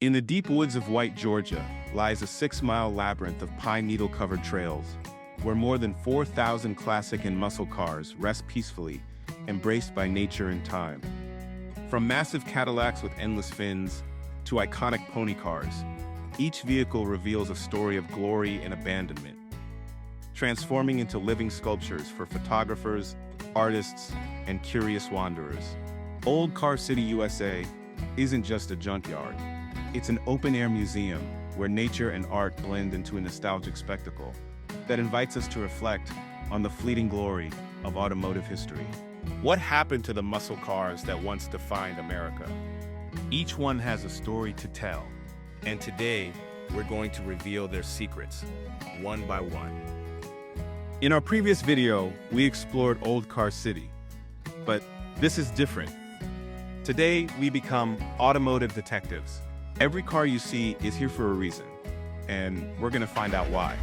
In the deep woods of White, Georgia, lies a 6-mile labyrinth of pine needle-covered trails, where more than 4,000 classic and muscle cars rest peacefully, embraced by nature and time. From massive Cadillacs with endless fins, to iconic pony cars, each vehicle reveals a story of glory and abandonment, transforming into living sculptures for photographers, artists, and curious wanderers. Old Car City, USA isn't just a junkyard. It's an open-air museum where nature and art blend into a nostalgic spectacle that invites us to reflect on the fleeting glory of automotive history. What happened to the muscle cars that once defined America? Each one has a story to tell, and today we're going to reveal their secrets, one by one. In our previous video, we explored Old Car City, but this is different. Today, we become automotive detectives. Every car you see is here for a reason, and we're gonna find out why.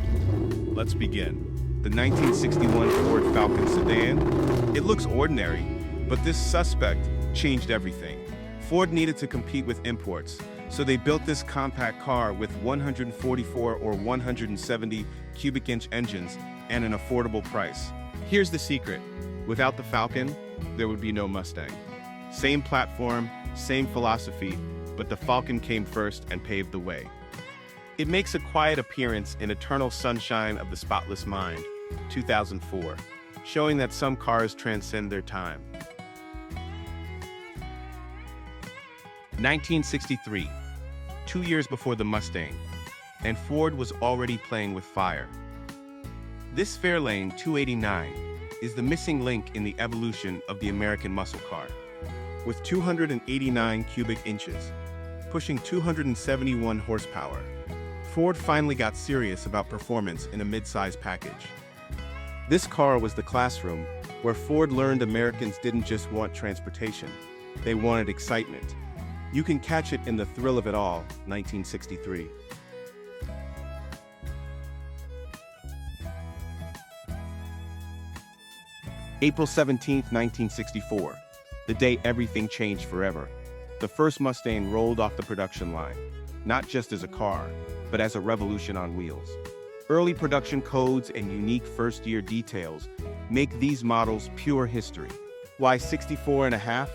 Let's begin. The 1961 Ford Falcon sedan. It looks ordinary, but this suspect changed everything. Ford needed to compete with imports, so they built this compact car with 144 or 170 cubic inch engines and an affordable price. Here's the secret. Without the Falcon, there would be no Mustang. Same platform, same philosophy, but the Falcon came first and paved the way. It makes a quiet appearance in Eternal Sunshine of the Spotless Mind, 2004, showing that some cars transcend their time. 1963, 2 years before the Mustang, and Ford was already playing with fire. This Fairlane 289 is the missing link in the evolution of the American muscle car. With 289 cubic inches, pushing 271 horsepower, Ford finally got serious about performance in a mid-size package. This car was the classroom where Ford learned Americans didn't just want transportation, they wanted excitement. You can catch it in The Thrill of It All, 1963. April 17, 1964, the day everything changed forever. The first Mustang rolled off the production line, not just as a car, but as a revolution on wheels. Early production codes and unique first-year details make these models pure history. Why 64.5?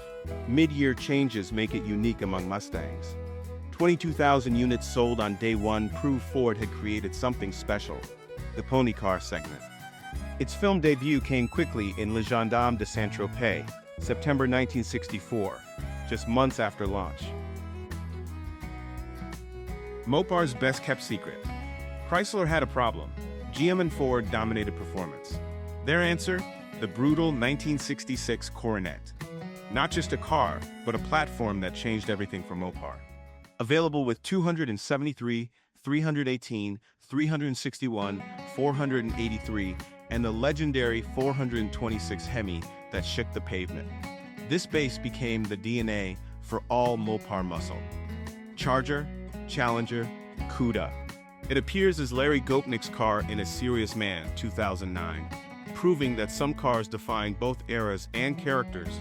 Mid-year changes make it unique among Mustangs. 22,000 units sold on day one prove Ford had created something special, the pony car segment. Its film debut came quickly in Le Gendarme de Saint-Tropez, September 1964, just months after launch. Mopar's best-kept secret. Chrysler had a problem. GM and Ford dominated performance. Their answer? The brutal 1966 Coronet. Not just a car, but a platform that changed everything for Mopar. Available with 273, 318, 361, 483, and the legendary 426 Hemi that shook the pavement. This base became the DNA for all Mopar muscle. Charger, Challenger, Cuda. It appears as Larry Gopnik's car in A Serious Man, 2009, proving that some cars define both eras and characters.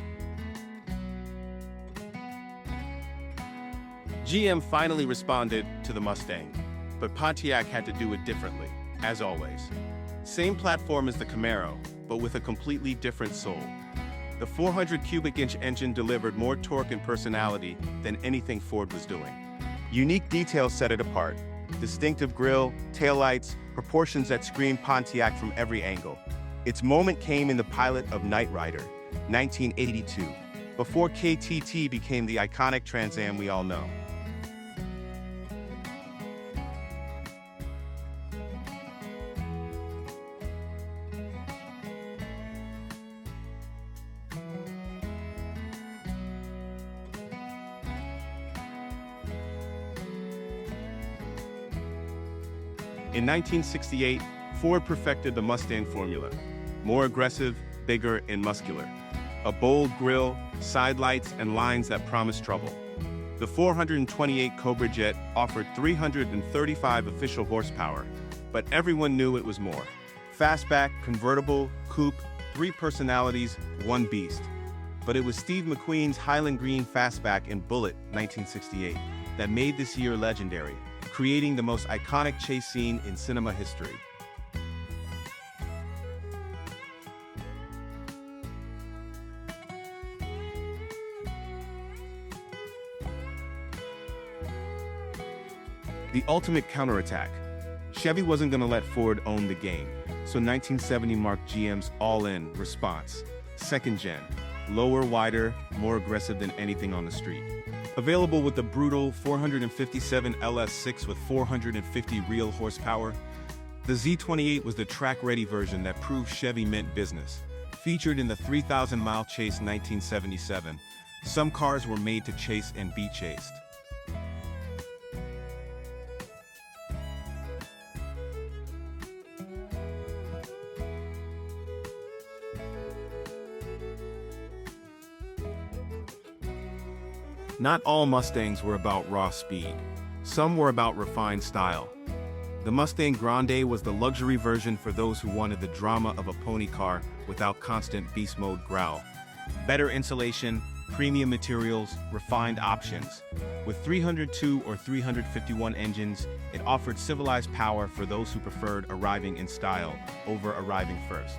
GM finally responded to the Mustang, but Pontiac had to do it differently, as always. Same platform as the Camaro, but with a completely different soul. The 400 cubic inch engine delivered more torque and personality than anything Ford was doing. Unique details set it apart. Distinctive grille, taillights, proportions that scream Pontiac from every angle. Its moment came in the pilot of Knight Rider, 1982, before KTT became the iconic Trans Am we all know. In 1968, Ford perfected the Mustang formula. More aggressive, bigger, and muscular. A bold grille, side lights, and lines that promised trouble. The 428 Cobra Jet offered 335 official horsepower, but everyone knew it was more. Fastback, convertible, coupe, 3 personalities, 1 beast. But it was Steve McQueen's Highland Green Fastback in Bullitt, 1968, that made this year legendary, creating the most iconic chase scene in cinema history. The ultimate counterattack. Chevy wasn't going to let Ford own the game, so 1970 marked GM's all-in response. Second gen, lower, wider, more aggressive than anything on the street. Available with the brutal 457 LS6 with 450 real horsepower, the Z28 was the track-ready version that proved Chevy meant business. Featured in the 3,000-mile chase 1977, some cars were made to chase and be chased. Not all Mustangs were about raw speed. Some were about refined style. The Mustang Grande was the luxury version for those who wanted the drama of a pony car without constant beast mode growl. Better insulation, premium materials, refined options. With 302 or 351 engines, it offered civilized power for those who preferred arriving in style over arriving first.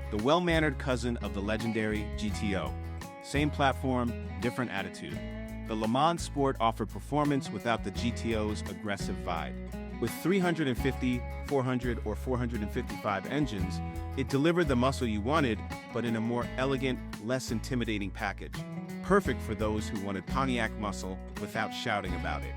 The well-mannered cousin of the legendary GTO. Same platform, different attitude. The Le Mans Sport offered performance without the GTO's aggressive vibe. With 350, 400, or 455 engines, it delivered the muscle you wanted, but in a more elegant, less intimidating package. Perfect for those who wanted Pontiac muscle without shouting about it.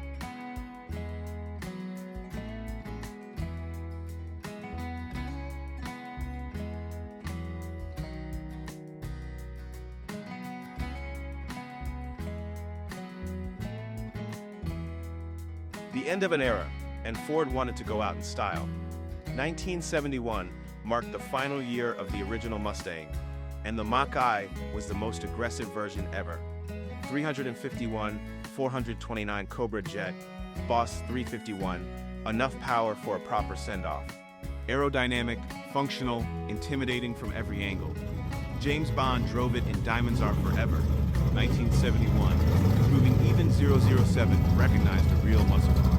The end of an era, and Ford wanted to go out in style. 1971 marked the final year of the original Mustang, and the Mach-I was the most aggressive version ever. 351, 429 Cobra Jet, Boss 351, enough power for a proper send-off. Aerodynamic, functional, intimidating from every angle. James Bond drove it in Diamonds Are Forever, 1971, proving even 007 recognized a real muscle car.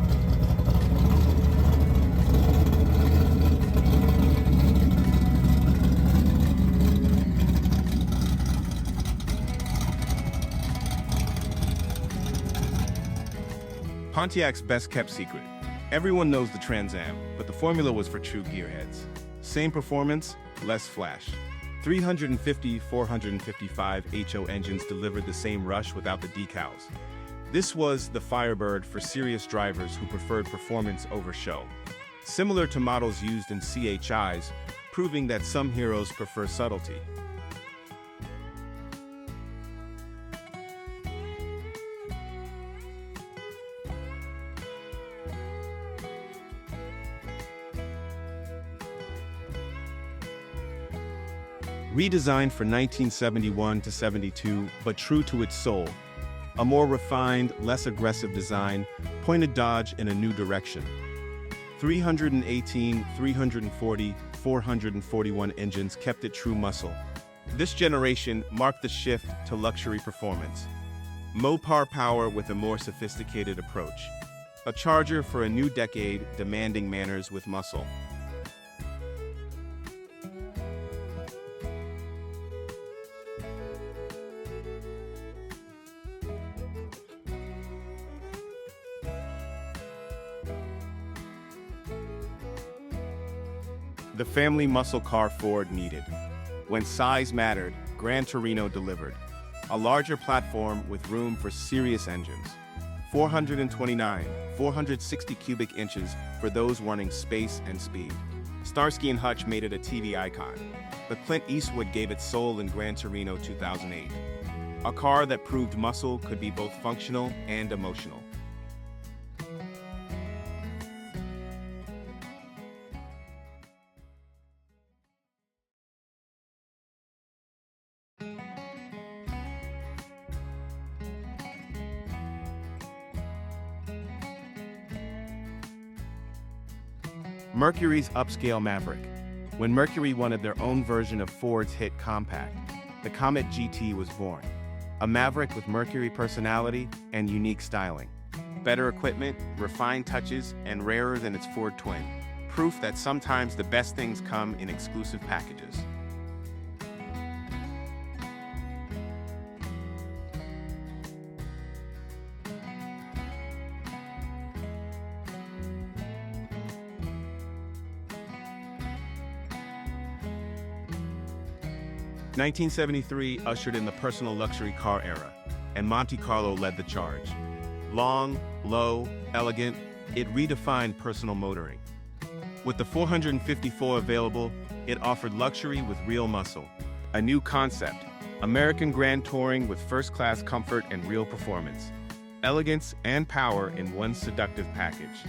Pontiac's best-kept secret. Everyone knows the Trans Am, but the formula was for true gearheads. Same performance, less flash. 350, 455 HO engines delivered the same rush without the decals. This was the Firebird for serious drivers who preferred performance over show. Similar to models used in CHIs, proving that some heroes prefer subtlety. Redesigned for 1971 to 72, but true to its soul. A more refined, less aggressive design pointed Dodge in a new direction. 318, 340, 441 engines kept it true muscle. This generation marked the shift to luxury performance. Mopar power with a more sophisticated approach. A charger for a new decade demanding manners with muscle. The family muscle car Ford needed. When size mattered, Gran Torino delivered. A larger platform with room for serious engines. 429, 460 cubic inches for those wanting space and speed. Starsky and Hutch made it a TV icon, but Clint Eastwood gave it soul in Gran Torino 2008. A car that proved muscle could be both functional and emotional. Mercury's upscale Maverick. When Mercury wanted their own version of Ford's hit compact, the Comet GT was born. A Maverick with Mercury personality and unique styling. Better equipment, refined touches, and rarer than its Ford twin. Proof that sometimes the best things come in exclusive packages. "1973 ushered in the personal luxury car era, and Monte Carlo led the charge. Long, low, elegant, it redefined personal motoring. With the 454 available, it offered luxury with real muscle. A new concept, American Grand Touring with first-class comfort and real performance. Elegance and power in one seductive package."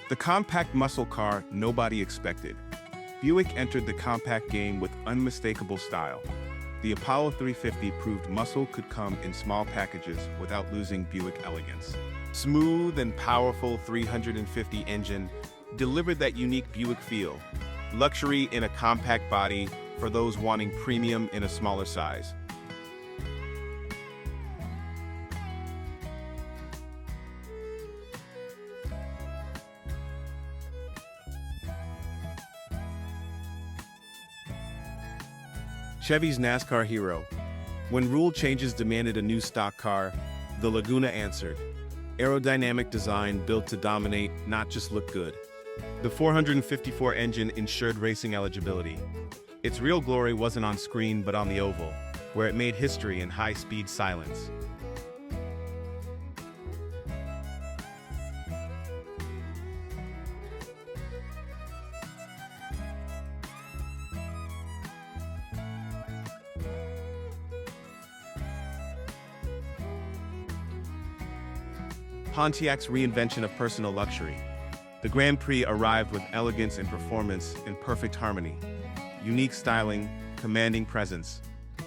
The compact muscle car nobody expected. Buick entered the compact game with unmistakable style. The Apollo 350 proved muscle could come in small packages without losing Buick elegance. Smooth and powerful 350 engine delivered that unique Buick feel. Luxury in a compact body for those wanting premium in a smaller size. Chevy's NASCAR hero. When rule changes demanded a new stock car, the Laguna answered. Aerodynamic design built to dominate, not just look good. The 454 engine ensured racing eligibility. Its real glory wasn't on screen but on the oval, where it made history in high-speed silence. Pontiac's reinvention of personal luxury. The Grand Prix arrived with elegance and performance in perfect harmony. Unique styling, commanding presence.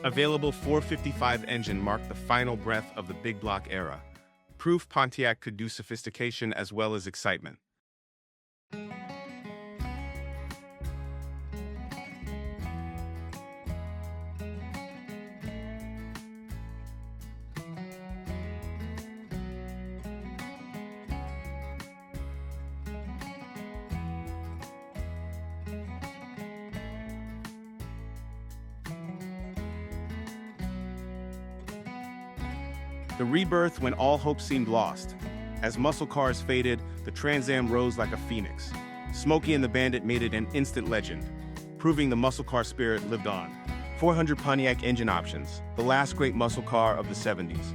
Available 455 engine marked the final breath of the big block era. Proof Pontiac could do sophistication as well as excitement. The rebirth when all hope seemed lost. As muscle cars faded, the Trans Am rose like a phoenix. Smokey and the Bandit made it an instant legend, proving the muscle car spirit lived on. 400 Pontiac engine options, the last great muscle car of the 70s.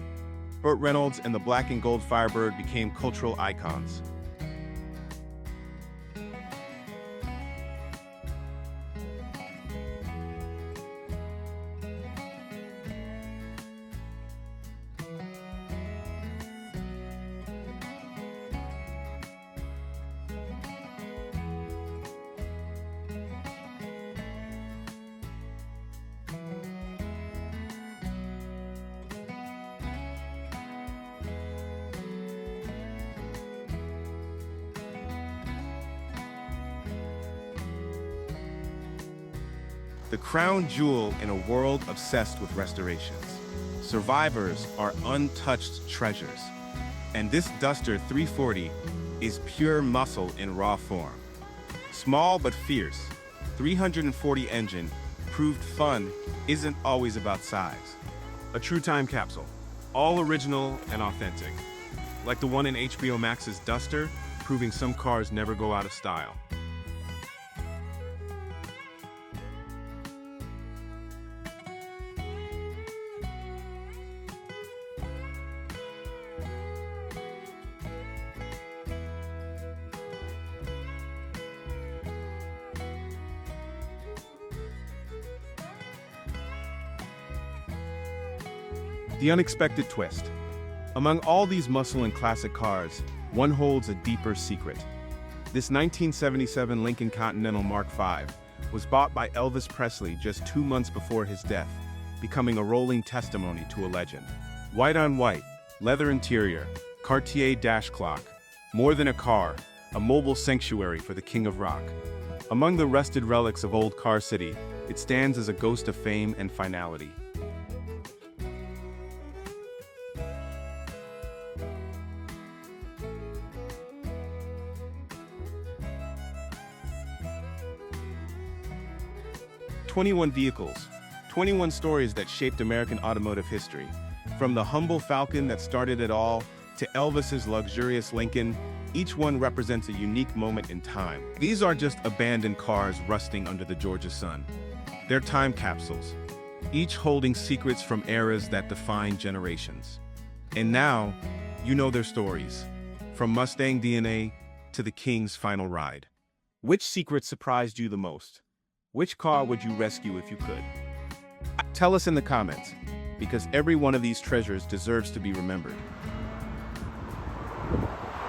Burt Reynolds and the black and gold Firebird became cultural icons. The crown jewel in a world obsessed with restorations. Survivors are untouched treasures. And this Duster 340 is pure muscle in raw form. Small but fierce, 340 engine, proved fun isn't always about size. A true time capsule, all original and authentic. Like the one in HBO Max's Duster, proving some cars never go out of style. The unexpected twist. Among all these muscle and classic cars, one holds a deeper secret. This 1977 Lincoln Continental Mark V was bought by Elvis Presley just 2 months before his death, becoming a rolling testimony to a legend. White on white, leather interior, Cartier dash clock, more than a car, a mobile sanctuary for the king of rock. Among the rusted relics of old Car City, it stands as a ghost of fame and finality. "21 vehicles, 21 stories that shaped American automotive history. From the humble Falcon that started it all, to Elvis's luxurious Lincoln, each one represents a unique moment in time. These aren't just abandoned cars rusting under the Georgia sun. They're time capsules, each holding secrets from eras that define generations. And now, you know their stories, from Mustang DNA to the King's final ride. Which secret surprised you the most? Which car would you rescue if you could? Tell us in the comments, because every one of these treasures deserves to be remembered.